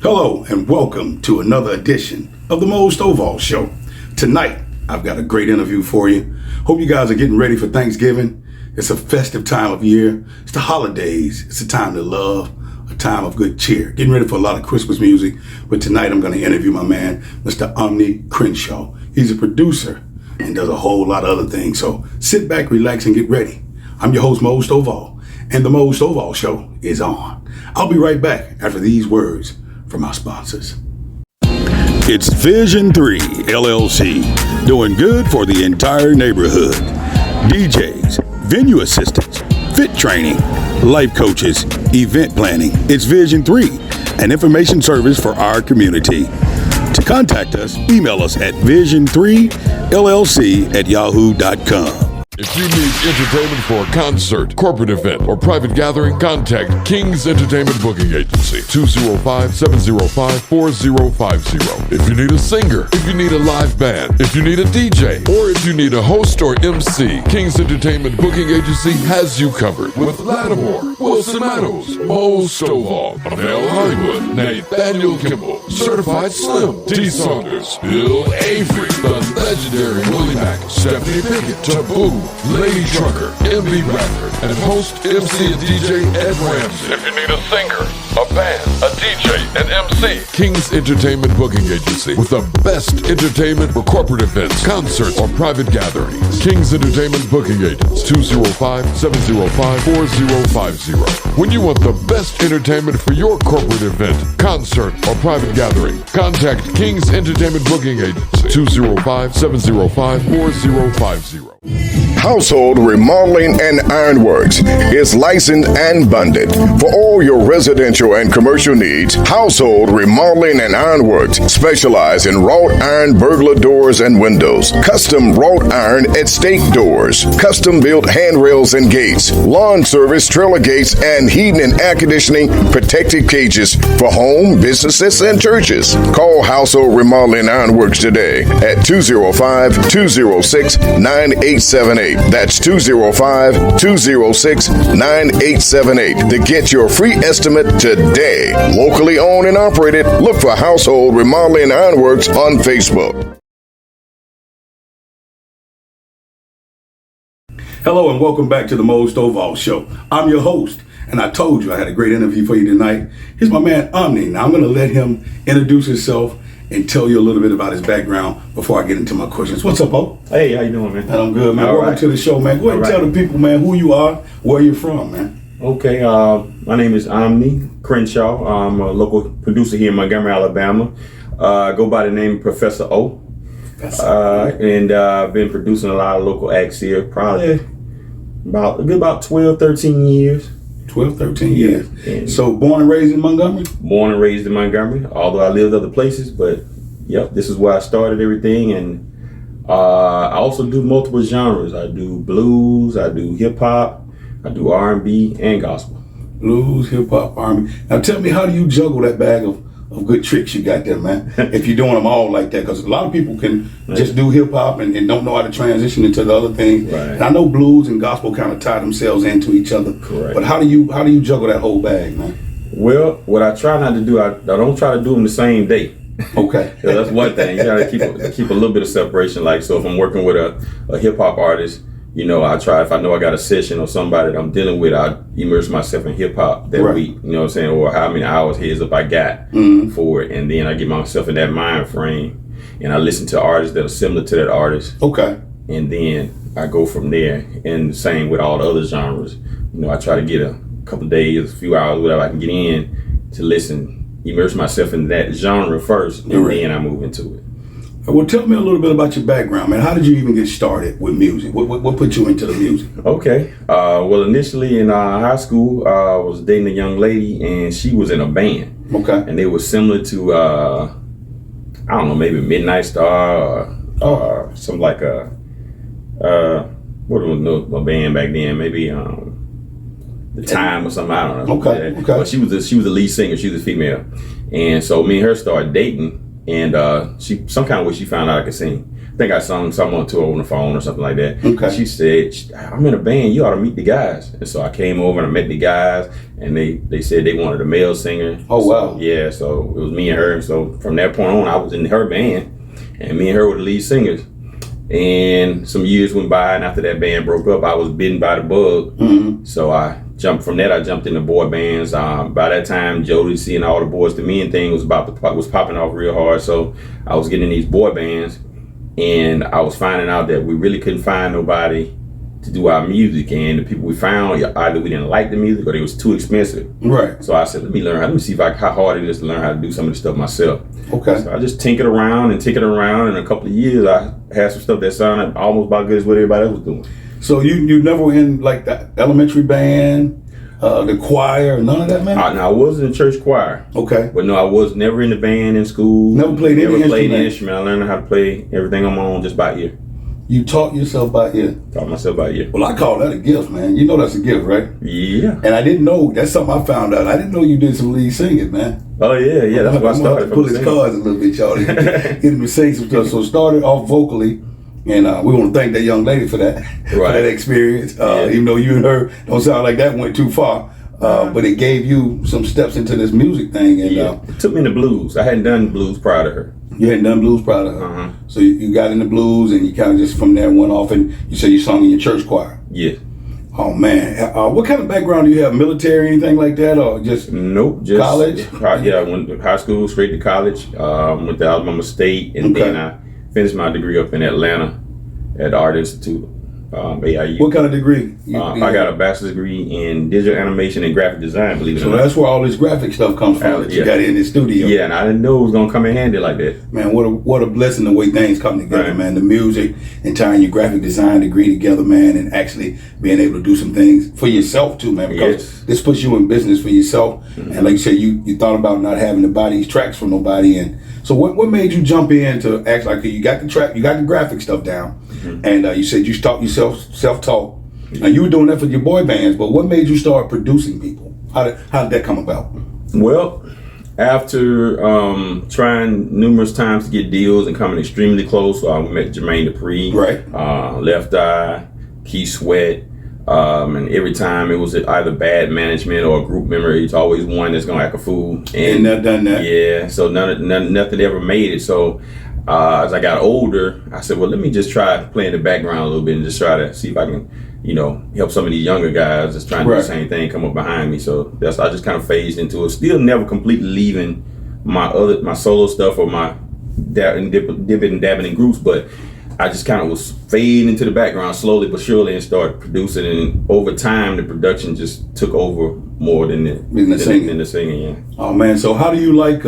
Hello and welcome to another edition of the Mose Stovall Show. Tonight, I've got a great interview for you. Hope you guys are getting ready for Thanksgiving. It's a festive time of year. It's the holidays. It's a time to love, a time of good cheer. Getting ready for a lot of Christmas music. But tonight, I'm going to interview my man, Mr. Omni Crenshaw. He's a producer and does a whole lot of other things. So sit back, relax, and get ready. I'm your host, Mose Stovall, and the Mose Stovall Show is on. I'll be right back after these words from our sponsors. It's Vision 3 LLC, doing good for the entire neighborhood. DJs, venue assistants, fit training, life coaches, event planning. It's Vision 3, an information service for our community. To contact us, email us at vision3llc@yahoo.com. If you need entertainment for a concert, corporate event, or private gathering, contact King's Entertainment Booking Agency, 205-705-4050. If you need a singer, if you need a live band, if you need a DJ, or if you need a host or MC, King's Entertainment Booking Agency has you covered with Lattimore, Wilson Manos, Mose Stovall, Mel Hollywood, Nathaniel Kimball, Certified Slim, T. Saunders, Bill Avery, the legendary Willie Mack, Stephanie Pickett, Taboo, Lady Trucker, MB Radford, and host, MC, and DJ Ed Ramsey. If you need a singer, a band, a DJ, an MC, King's Entertainment Booking Agency with the best entertainment for corporate events, concerts, or private gatherings. King's Entertainment Booking Agents, 205-705-4050. When you want the best entertainment for your corporate event, concert, or private gathering, contact King's Entertainment Booking Agency, 205-705-4050. Household Remodeling and Ironworks is licensed and bonded. For all your residential and commercial needs, Household Remodeling and Ironworks specialize in wrought iron burglar doors and windows, custom wrought iron estate doors, custom built handrails and gates, lawn service, trailer gates, and heating and air conditioning protective cages for home, businesses, and churches. Call Household Remodeling and Ironworks today at 205-206-9878. That's 205-206-9878 to get your free estimate today. Locally owned and operated. Look for Household Remodeling and Ironworks on Facebook. Hello and welcome back to the Mose Stovall Show. I'm your host, and I told you I had a great interview for you tonight. Here's my man Omni. Now I'm going to let him introduce himself and tell you a little bit about his background before I get into my questions. What's up, O? Hey, how you doing, man? I'm good, man. Welcome to the show, man. Go ahead and tell the people, man, who you are, where you're from, man. Okay, my name is Omni Crenshaw. I'm a local producer here in Montgomery, Alabama. I go by the name Professor O. And I've been producing a lot of local acts here, probably about 12, 13 years. 12, 13 years. And so born and raised in Montgomery? Born and raised in Montgomery, although I lived other places, but yep, this is where I started everything. And I also do multiple genres. I do blues, I do hip hop, I do R&B and gospel. Blues, hip hop, R&B. Now tell me, how do you juggle that bag of good tricks you got there, man? If you're doing them all like that, because a lot of people can just do hip hop and don't know how to transition into the other things. Right. And I know blues and gospel kind of tie themselves into each other. Correct. But how do you juggle that whole bag, man? Well, what I try not to do, I don't try to do them the same day. Okay. That's one thing. You gotta keep a little bit of separation. Like, so if I'm working with a hip hop artist, you know, I try, if I know I got a session or somebody that I'm dealing with, I immerse myself in hip hop that week, you know what I'm saying, or how many hours heads up I got for it, and then I get myself in that mind frame, and I listen to artists that are similar to that artist. Okay. And then I go from there, and the same with all the other genres. You know, I try to get a couple days, a few hours, whatever I can get in to listen, immerse myself in that genre first, and then I move into it. Well, tell me a little bit about your background, man. How did you even get started with music? What put you into the music? Okay. Well, initially in high school, I was dating a young lady, and she was in a band. Okay. And they were similar to, I don't know, maybe Midnight Star or something like what was a band back then? Maybe The Time or something. I don't know. Okay. But she was the lead singer. She was a female, and so me and her started dating. And she some kind of way she found out I could sing. think I sung something on tour on the phone or something like that. Okay. And she said, I'm in a band, you ought to meet the guys. And so I came over and I met the guys, and they said they wanted a male singer. Oh, wow. So, yeah, so it was me and her. So from that point on, I was in her band, and me and her were the lead singers. And some years went by, and after that band broke up, I was bitten by the bug. Mm-hmm. So I jumped into boy bands. By that time, Jodeci and all the Boys to Men thing was popping off real hard. So I was getting in these boy bands, and I was finding out that we really couldn't find nobody to do our music. And the people we found, either we didn't like the music or they was too expensive. Right. So I said, let me see how hard it is to learn how to do some of this stuff myself. Okay. So I just tinkered around. In a couple of years, I had some stuff that sounded almost about good as what everybody else was doing. So you never were in like the elementary band, the choir, none of that, man? Now, I was in the church choir. Okay. But no, I was never in the band in school. Never played any instrument. I learned how to play everything on my own just by ear. You taught yourself by ear? Taught myself by ear. Well, I call that a gift, man. You know that's a gift, right? Yeah. And I didn't know, that's something I found out. I didn't know you did some lead singing, man. Oh, yeah. That's why I started. Pull his cards a little bit, y'all. Get him to sing some stuff. So started off vocally. And we want to thank that young lady for that, for that experience. Even though you and her don't sound like that went too far, but it gave you some steps into this music thing. And it took me in the blues. I hadn't done blues prior to her. You hadn't done blues prior to her. Uh-huh. So you got in the blues, and you kind of just from there went off, and you said you sung in your church choir. Yeah. Oh man, what kind of background do you have? Military, anything like that, or just nope? Just college. Yeah, I went to high school, straight to college. Went to Alabama State, and then I finished my degree up in Atlanta at the Art Institute, AIU. What kind of degree? I got a bachelor's degree in digital animation and graphic design. Believe it or not. So that's where all this graphic stuff comes from. That you got in the studio. Yeah, and I didn't know it was gonna come in handy like that. Man, what a blessing the way things come together, man. The music and tying your graphic design degree together, man, and actually being able to do some things for yourself too, man. Because this puts you in business for yourself. Mm-hmm. And like you said, you thought about not having to buy these tracks from nobody. And so what made you jump in to act like you got the track, you got the graphic stuff down, and you said you taught yourself self-taught. Now you were doing that for your boy bands, but what made you start producing people? How did that come about? Well, after trying numerous times to get deals and coming extremely close, we met Jermaine Dupri, Left Eye, Keith Sweat, and every time it was either bad management or a group member. It's always one that's gonna act a fool. And not done that. Yeah, so nothing ever made it. So as I got older, I said, well, let me just try playing the background a little bit and just try to see if I can, help some of these younger guys that's trying to do the same thing come up behind me. So I just kind of phased into it. Still never completely leaving my solo stuff or my dipping and dabbing in groups, but I just kind of was fading into the background slowly but surely and started producing. And over time, the production just took over more than the singing. Yeah. Oh man, so how do you like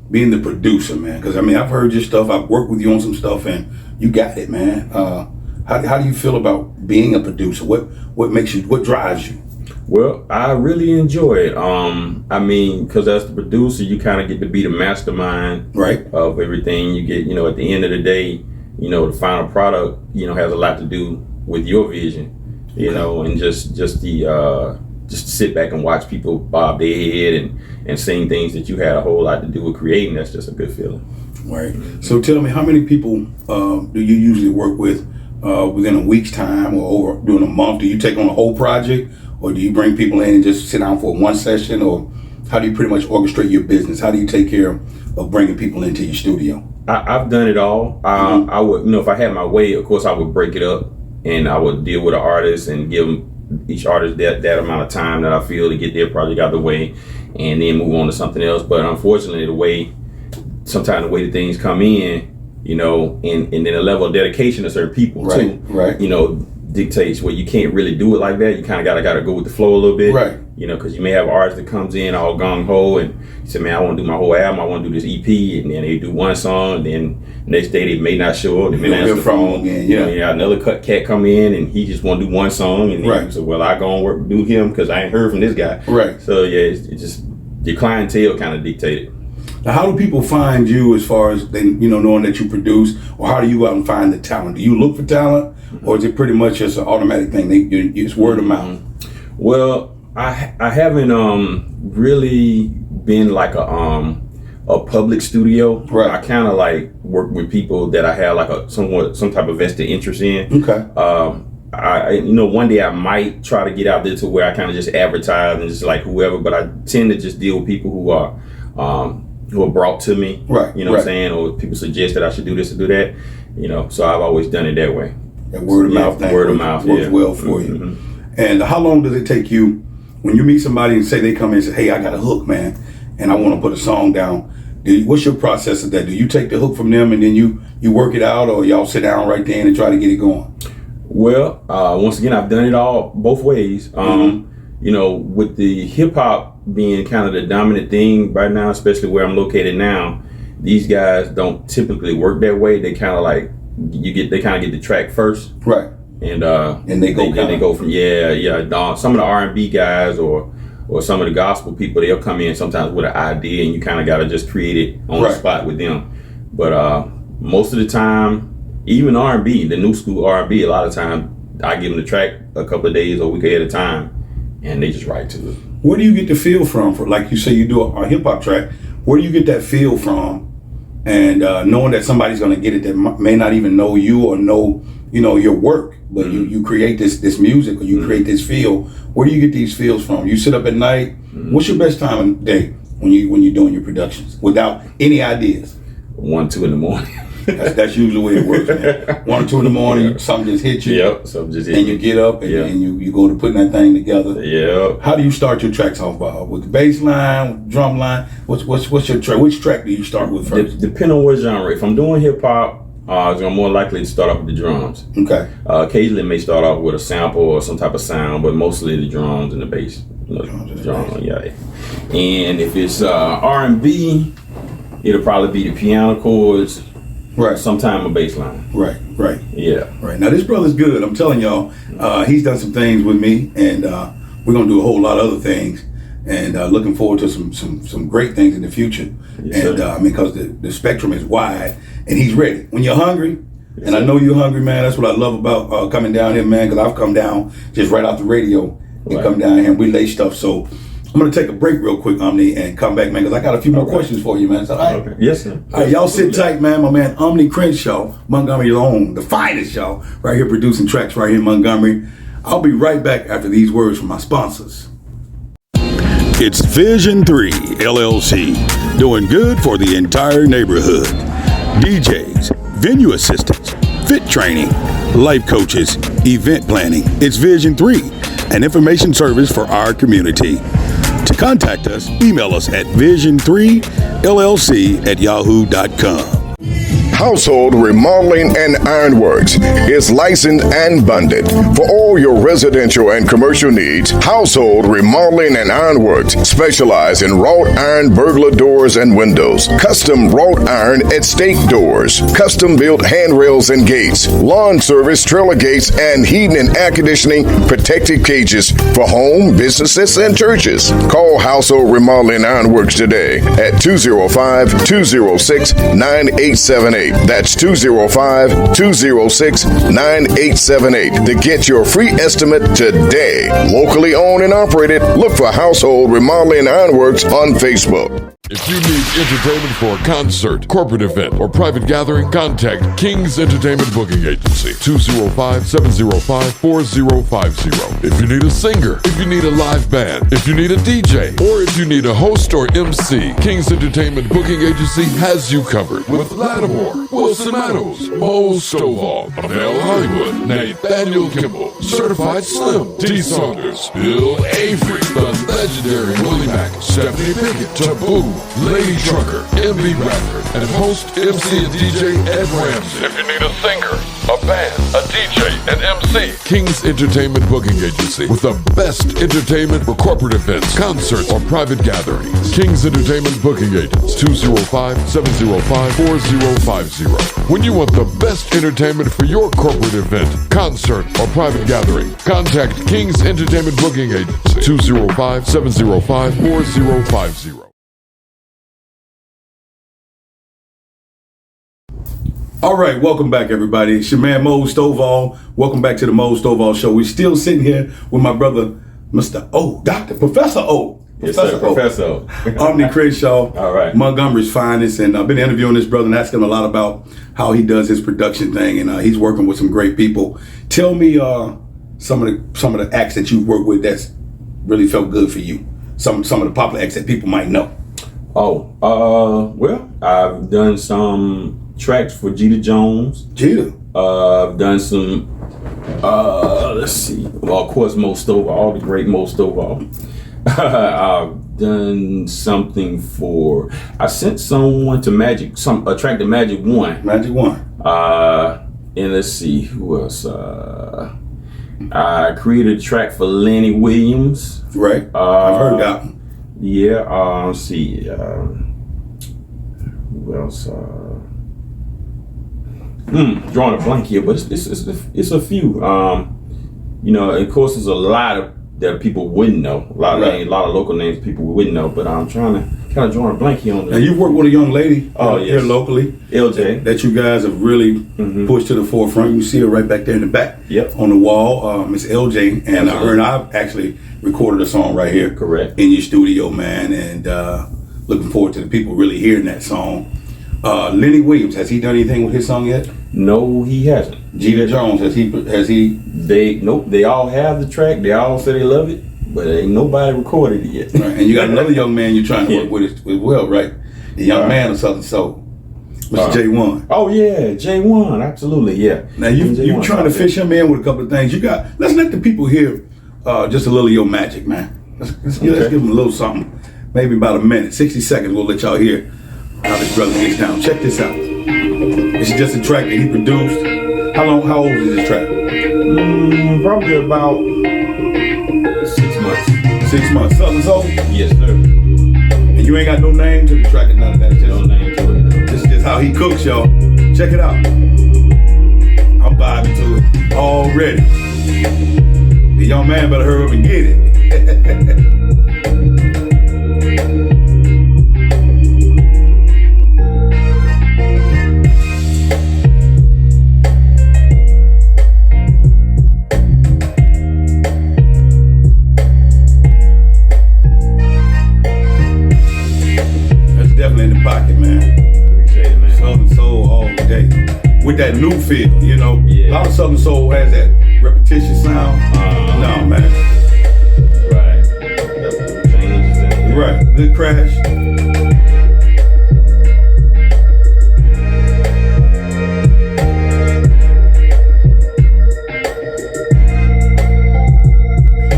being the producer, man? Because I've heard your stuff. I've worked with you on some stuff, and you got it, man. How do you feel about being a producer? What drives you? Well, I really enjoy it. Because as the producer, you kind of get to be the mastermind of everything. You get, at the end of the day, the final product, has a lot to do with your vision, and just to sit back and watch people bob their head and sing things that you had a whole lot to do with creating. That's just a good feeling. Right. So tell me, how many people do you usually work with within a week's time or over during a month? Do you take on a whole project, or do you bring people in and just sit down for one session, or how do you pretty much orchestrate your business? How do you take care of bringing people into your studio? I've done it all. I would, if I had my way, of course, I would break it up and I would deal with an artist and give them, each artist that amount of time that I feel to get their project out of the way and then move on to something else. But unfortunately, sometimes the way that things come in, and then a level of dedication to certain people too, dictates where you can't really do it like that. You kind of gotta go with the flow a little bit, because you may have artists that comes in all gung ho and you say, man, I want to do my whole album, I want to do this EP, and then they do one song, and then next day they may not show up, they may not answer the phone again. Another cat come in and he just want to do one song, and then so I go and do him because I ain't heard from this guy. So it's just your clientele kind of dictated. Now, how do people find you as far as they, knowing that you produce, or how do you go out and find the talent? Do you look for talent, or is it pretty much just an automatic thing? It's word of mouth. Well, I haven't really been like a a public studio. Right. I kind of like work with people that I have like some type of vested interest in. Okay. One day I might try to get out there to where I kind of just advertise and just like whoever, but I tend to just deal with people who are brought to me. Right. You know what I'm saying? Or people suggest that I should do this or do that. So I've always done it that way. That word of mouth thing works well for you. Mm-hmm. And how long does it take you when you meet somebody and say they come in and say, hey, I got a hook, man, and I want to put a song down? What's your process of that? Do you take the hook from them and then you work it out, or y'all sit down right there and try to get it going? Well, once again, I've done it all both ways. With the hip hop being kind of the dominant thing right now, especially where I'm located now, these guys don't typically work that way. They kind of like they kind of get the track first, right? And they go from some of the R&B guys or some of the gospel people, they'll come in sometimes with an idea, and you kind of got to just create it on the spot with them. But most of the time, even R&B, the new school R&B, a lot of time I give them the track a couple of days or a week ahead of time, and they just write to it. Where do you get the feel from? For like you say, you do a hip hop track. Where do you get that feel from? And knowing that somebody's going to get it that may not even know you or know your work, but you create this music or you create this feel. Where do you get these feels from? You sit up at night. What's your best time of day when you're doing your productions without any ideas? 1, 2 in the morning. That's usually the way it works, man. 1 or 2 in the morning, something just hits you. Yep, something just hit and you get up and you go to putting that thing together. Yep. How do you start your tracks off, Bob? With the bass line, with the drum line? What's your track? Which track do you start with first? Depending on what genre. If I'm doing hip hop, I'm more likely to start off with the drums. Okay. Occasionally, it may start off with a sample or some type of sound, but mostly the drums and the bass. Yeah. And if it's R&B, it'll probably be the piano chords. Right. Sometime a bass line. Right. Yeah. Right. Now this brother's good. I'm telling y'all, he's done some things with me, and we're gonna do a whole lot of other things. And looking forward to some great things in the future. Yes, and because the spectrum is wide, and he's ready. When you're hungry, and I know you're hungry, man. That's what I love about coming down here, man. Because I've come down just right off the radio and come down here and we lay stuff. So I'm going to take a break real quick, Omni, and come back, man, because I got a few more questions for you, man. So, okay. Yes, sir. All right, y'all sit tight, man. My man, Omni Crenshaw, Montgomery's own, the finest show, right here producing tracks right here in Montgomery. I'll be right back after these words from my sponsors. It's Vision 3 LLC, doing good for the entire neighborhood. DJs, venue assistants, fit training, life coaches, event planning. It's Vision 3, an information service for our community. To contact us, email us at vision3llc@yahoo.com. Household Remodeling and Ironworks is licensed and bonded. For all your residential and commercial needs, Household Remodeling and Ironworks specialize in wrought iron burglar doors and windows, custom wrought iron estate doors, custom built handrails and gates, lawn service, trailer gates, and heating and air conditioning protective cages for home, businesses, and churches. Call Household Remodeling and Ironworks today at 205-206-9878. That's 205-206-9878 to get your free estimate today. Locally owned and operated. Look for Household Remodeling and Ironworks on Facebook. If you need entertainment for a concert, corporate event, or private gathering, contact King's Entertainment Booking Agency, 205-705-4050. If you need a singer, if you need a live band, if you need a DJ, or if you need a host or MC, King's Entertainment Booking Agency has you covered with Lattimore, Wilson Manos, Mose Stovall, Mel Hollywood, Nathaniel Kimball, Certified Slim, D. Saunders, Bill Avery, the legendary Willie Mack, Stephanie Pickett, Taboo, Lady Trucker, MB Radford, and host, MC, and DJ Ed Ramsey. If you need a singer, a band, a DJ, and MC, King's Entertainment Booking Agency with the best entertainment for corporate events, concerts, or private gatherings. King's Entertainment Booking Agents, 205-705-4050. When you want the best entertainment for your corporate event, concert, or private gathering, contact King's Entertainment Booking Agency, 205-705-4050. All right, welcome back, everybody. It's your man, Mose Stovall. Welcome back to the Mose Stovall Show. We're still sitting here with my brother, Mr. O, Professor O. Yes, sir, Professor. Omni Crenshaw. All right. Montgomery's finest. And I've been interviewing this brother and asking him a lot about how he does his production thing. And he's working with some great people. Tell me some of the acts that you've worked with that's really felt good for you. Some of the popular acts that people might know. Oh, well, I've done some tracks for Jeter Jones. Jeter. I've done some, let's see, well, of course, Mose Stovall, all the great Mose Stovall. I've done something for, I sent someone to Magic, a track to Magic One. Magic One. And let's see, who else? I created a track for Lenny Williams. Right. I've heard that one. Yeah, let's see, who else? Drawing a blank here, but it's a few. You know, of course, there's a lot that people wouldn't know. A lot of local names people wouldn't know. But I'm trying to kind of drawing a blank here on this. And you've worked with a young lady here yes. locally, LJ, that you guys have really pushed to the forefront. You see her right back there in the back, on the wall, Miss LJ, and her and I've actually recorded a song right here, correct, in your studio, man. And looking forward to the people really hearing that song. Lenny Williams, has he done anything with his song yet? No, he hasn't. Jeter Jones, has he? They all have the track. They all say they love it, but ain't nobody recorded it yet. Right. And you got another young man you're trying to work with as well, right? The young man of Southern Soul, Mr. J1. Oh yeah, J1, absolutely, yeah. Now you trying to fish him in with a couple of things. Let's let the people hear just a little of your magic, man. Let's give them a little something. Maybe about a minute, 60 seconds. We'll let y'all hear how this brother gets down. Check this out. This is just a track that he produced. How old is this track? Probably about 6 months. 6 months. Southern Soul? Yes, sir. And you ain't got no name to the track and none of that. No name to it. This is just how he cooks, y'all. Check it out. I'm vibing to it already. The young man better hurry up and get it. In the pocket, man. Appreciate it, man. Southern Soul all day. With that new feel, you know. Yeah. A lot of Southern Soul has that repetition sound. No, man. Right. Changes in it. Right. Good crash.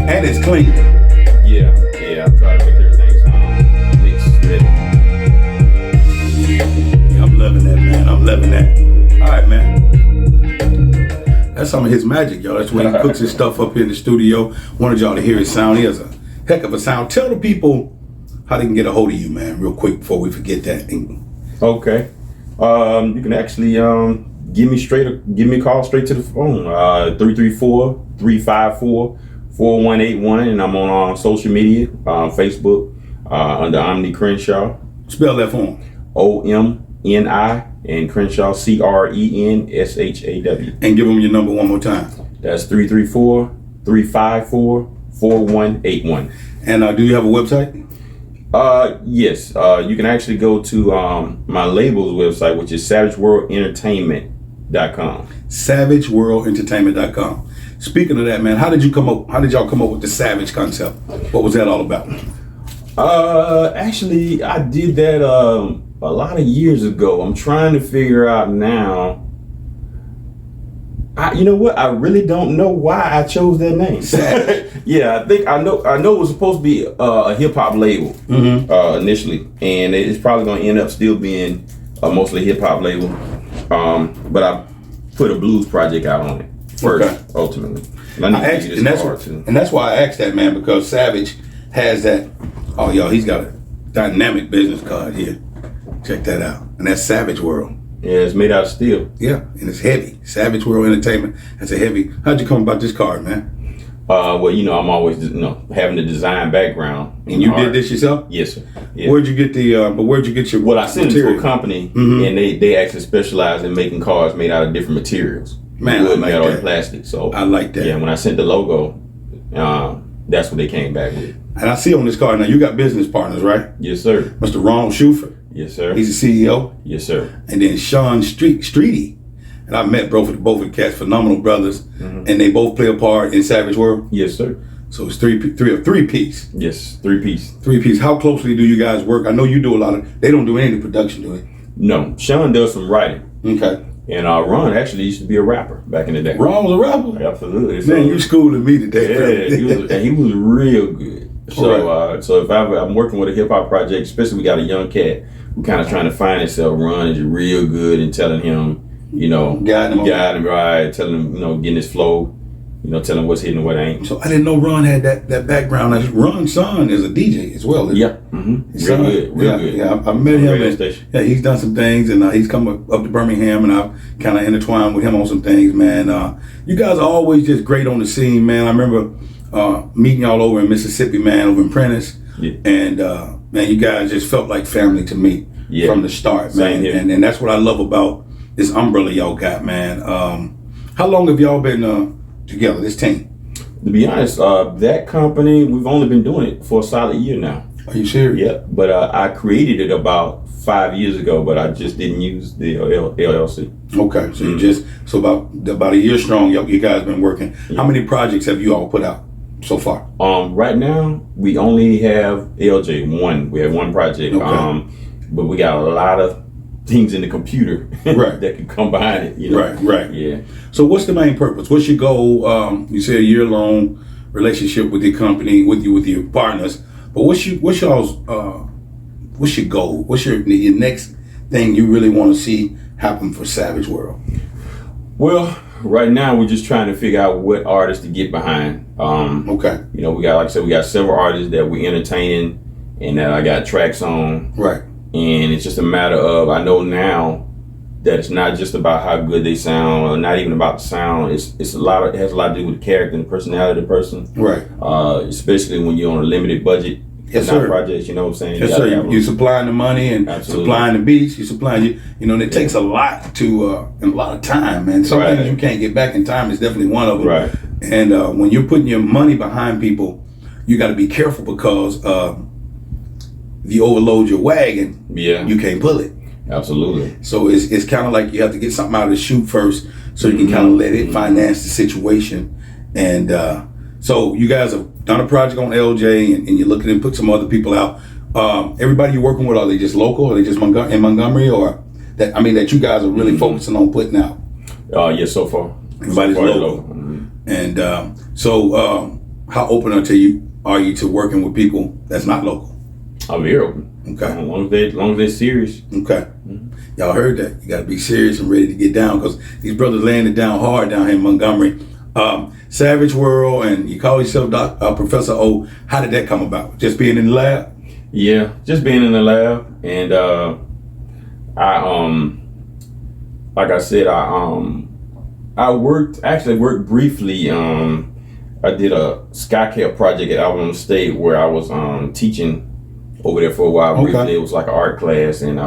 And it's clean. Yeah. I'm trying to make everything sound mixed ready. I'm loving that, man. I'm loving that. All right, man. That's some of his magic, y'all. That's when he cooks his stuff up in the studio. Wanted y'all to hear his sound. He has a heck of a sound. Tell the people how they can get a hold of you, man, real quick before we forget that. Okay. You can actually give me a call straight to the phone. 334-354-4181, and I'm on social media, Facebook, under Omni Crenshaw. Spell that for him. OMNI and Crenshaw CRENSHAW. And give them your number one more time. That's 334-354-4181. And do you have a website? Yes. You can actually go to my label's website, which is SavageWorldEntertainment.com. SavageWorldEntertainment.com. Speaking of that, man, how did y'all come up with the Savage concept? What was that all about? Actually, I did that a lot of years ago. I'm trying to figure out now. You know what? I really don't know why I chose that name. Yeah, I think I know it was supposed to be a hip hop label initially, and it's probably going to end up still being mostly hip hop label. But I put a blues project out on it first, ultimately. And that's why I asked that, man, because Savage has that. Oh, y'all, he's got a dynamic business card here. Check that out. And that's Savage World. Yeah, it's made out of steel. Yeah, and it's heavy. Savage World Entertainment. That's a heavy. How'd you come about this card, man? Well, I'm always, having the design background. And you did this yourself? Yes, sir. Yeah. Where'd you get your? Well, I sent it to a company, and they actually specialize in making cars made out of different materials. Man, wood, I like metal, that. and plastic. So I like that. Yeah, when I sent the logo, that's what they came back with. And I see on this card now, you got business partners, right? Yes, sir. Mr. Ronald Schufer. Yes, sir. He's the CEO. Yes, sir. And then Sean Streety. And I met both of the cats, phenomenal brothers. And they both play a part in Savage World. Yes, sir. So it's three piece. Yes, 3-piece. 3-piece. How closely do you guys work? I know you do a lot of, they don't do any production, do they? No, Sean does some writing. Okay. And Ron actually used to be a rapper back in the day. Ron was a rapper? Absolutely. Man, you schooling me today. Yeah, he was real good. So, so if I'm working with a hip hop project, especially we got a young cat who kind of trying to find himself, Ron is real good in telling him, guiding him right, telling him, getting his flow, telling him what's hitting and what ain't. So I didn't know Ron had that background. Ron's son is a DJ as well. Yeah, real good. Yeah, I met him. Yeah, he's done some things, and he's come up to Birmingham, and I've kind of intertwined with him on some things, man. You guys are always just great on the scene, man. I remember meeting y'all over in Mississippi, man, over in Prentice, and man, you guys just felt like family to me from the start, man. And that's what I love about this umbrella y'all got, man. How long have y'all been together, this team? To be honest, that company, we've only been doing it for a solid year now. Are you serious? Yeah, but I created it about 5 years ago, but I just didn't use the LLC. Okay, so you just, about a year strong, you guys been working. How many projects have you all put out so far? Right now, we only have LJ, we have one project, but we got a lot of things in the computer that can come behind it. Right. Yeah. So what's the main purpose? What's your goal? You said a year-long relationship with your company, with your partners. But what's your goal? What's your next thing you really want to see happen for Savage World? Well, right now we're just trying to figure out what artists to get behind. Okay. We got, like I said, we got several artists that we're entertaining and that I got tracks on. Right. And it's just a matter of, I know now that it's not just about how good they sound, or not even about the sound. It has a lot to do with the character and the personality of the person. Right. Especially when you're on a limited budget. Yes, sir. Projects, you know what I'm saying? Yes, sir. You're supplying the money and supplying the beats. You're supplying, and it takes a lot and a lot of time, man. Some things you can't get back in time is definitely one of them. Right. And when you're putting your money behind people, you got to be careful because if you overload your wagon, you can't pull it. Absolutely. So it's kind of like you have to get something out of the chute first, so you can kind of let it finance the situation. And so you guys have done a project on LJ, and you're looking to put some other people out. Everybody you're working with, are they just local? Are they just in Montgomery, or that you guys are really focusing on putting out? Yes, so far. Everybody's local. And so how open are you to working with people that's not local? I'm very open. Okay. As long as they're serious. Okay. Y'all heard that. You got to be serious and ready to get down, because these brothers laying it down hard down here in Montgomery. Savage World, and you call yourself Professor O. How did that come about? Just being in the lab? Yeah, just being in the lab. And like I said, I worked briefly. I did a SkyCap project at Alabama State where I was teaching over there for a while. Okay. Briefly. It was like an art class, and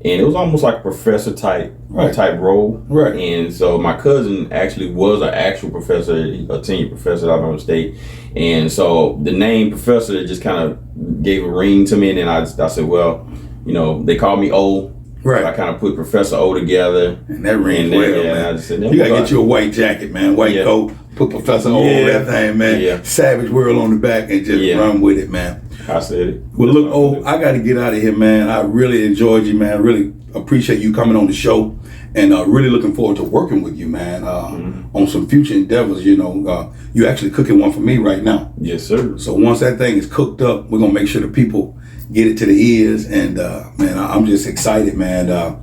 it was almost like a professor type role. Right. And so my cousin actually was an actual professor, a tenured professor at Alabama State. And so the name professor just kind of gave a ring to me. And then I said, well, they called me O. Right. So I kind of put Professor O together. And that rings well, man. I just said, you got to get you a white jacket, man. White coat. Put Professor O over that thing, man. Yeah. Savage World on the back, and just run with it, man. I said it. Well, look, O, I got to get out of here, man. I really enjoyed you, man. Really appreciate you coming on the show, and really looking forward to working with you, man, on some future endeavors. You actually cooking one for me right now. Yes, sir. So once that thing is cooked up, we're gonna make sure the people get it to the ears, and man, I'm just excited, man. I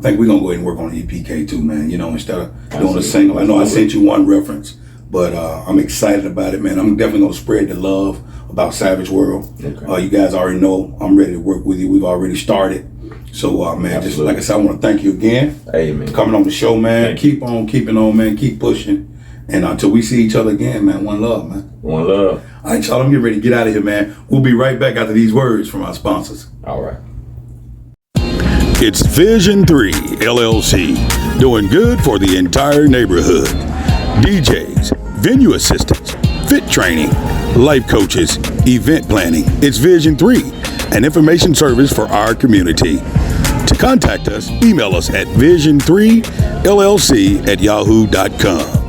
think we're gonna go ahead and work on the EPK too, man. Instead of doing a single. I know I sent you one reference, but I'm excited about it, man. I'm definitely gonna spread the love about Savage World. Okay. You guys already know I'm ready to work with you. We've already started. So, man, Absolutely. Just like I said, I want to thank you again. Amen. For coming on the show, man. Keep on keeping on, man. Keep pushing. And until we see each other again, man, one love, man. One love. All right, y'all, I'm getting ready to get out of here, man. We'll be right back after these words from our sponsors. All right. It's Vision 3 LLC, doing good for the entire neighborhood. DJs, venue assistants, fit training, life coaches, event planning. It's Vision 3, an information service for our community. To contact us, email us at vision3llc@yahoo.com.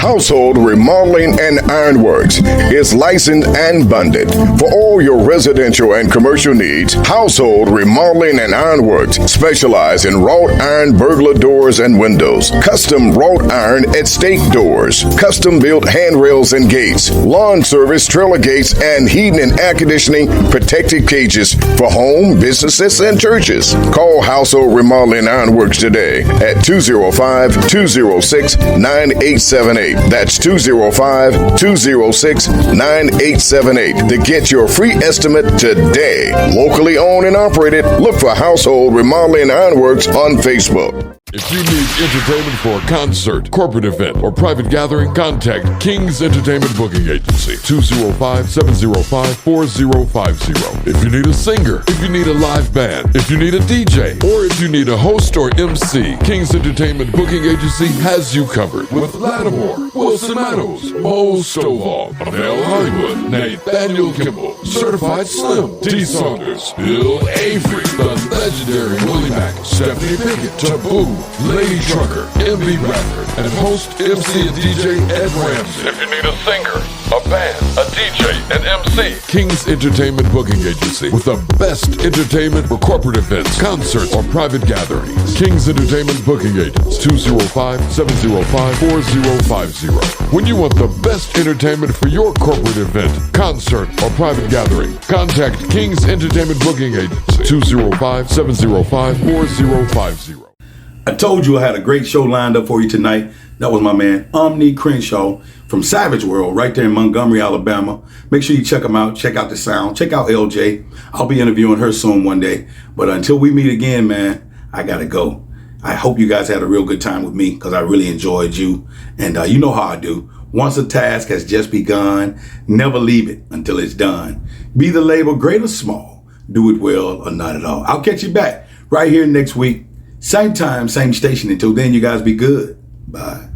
Household Remodeling and Ironworks is licensed and bonded. For all your residential and commercial needs, Household Remodeling and Ironworks specialize in wrought iron burglar doors and windows, custom wrought iron estate doors, custom built handrails and gates, lawn service, trailer gates, and heating and air conditioning protective cages for home, businesses, and churches. Call Household Remodeling and Ironworks today at 205-206-9878. That's 205-206-9878 to get your free estimate today. Locally owned and operated. Look for Household Remodeling and Ironworks on Facebook. If you need entertainment for a concert, corporate event, or private gathering, contact King's Entertainment Booking Agency, 205-705-4050. If you need a singer, if you need a live band, if you need a DJ, or if you need a host or MC, King's Entertainment Booking Agency has you covered with Lattimore, Wilson Manos, Mose Stovall, Mel Hollywood, Nathaniel Kimball, Certified Slim, D. Saunders, Bill Avery, the legendary Willie Mack, Stephanie Pickett, Taboo, Lady Trucker, MB Radford, and host, MC, and DJ Ed Ramsey. If you need a singer, a band, a DJ, and MC, King's Entertainment Booking Agency with the best entertainment for corporate events, concerts, or private gatherings. King's Entertainment Booking Agents, 205-705-4050. When you want the best entertainment for your corporate event, concert, or private gathering, contact King's Entertainment Booking Agency, 205-705-4050. I told you I had a great show lined up for you tonight. That was my man, Omni Crenshaw from Savage World right there in Montgomery, Alabama. Make sure you check him out. Check out the sound. Check out LJ. I'll be interviewing her soon one day. But until we meet again, man, I got to go. I hope you guys had a real good time with me because I really enjoyed you. And you know how I do. Once a task has just begun, never leave it until it's done. Be the labor great or small. Do it well or not at all. I'll catch you back right here next week. Same time, same station. Until then, you guys be good. Bye.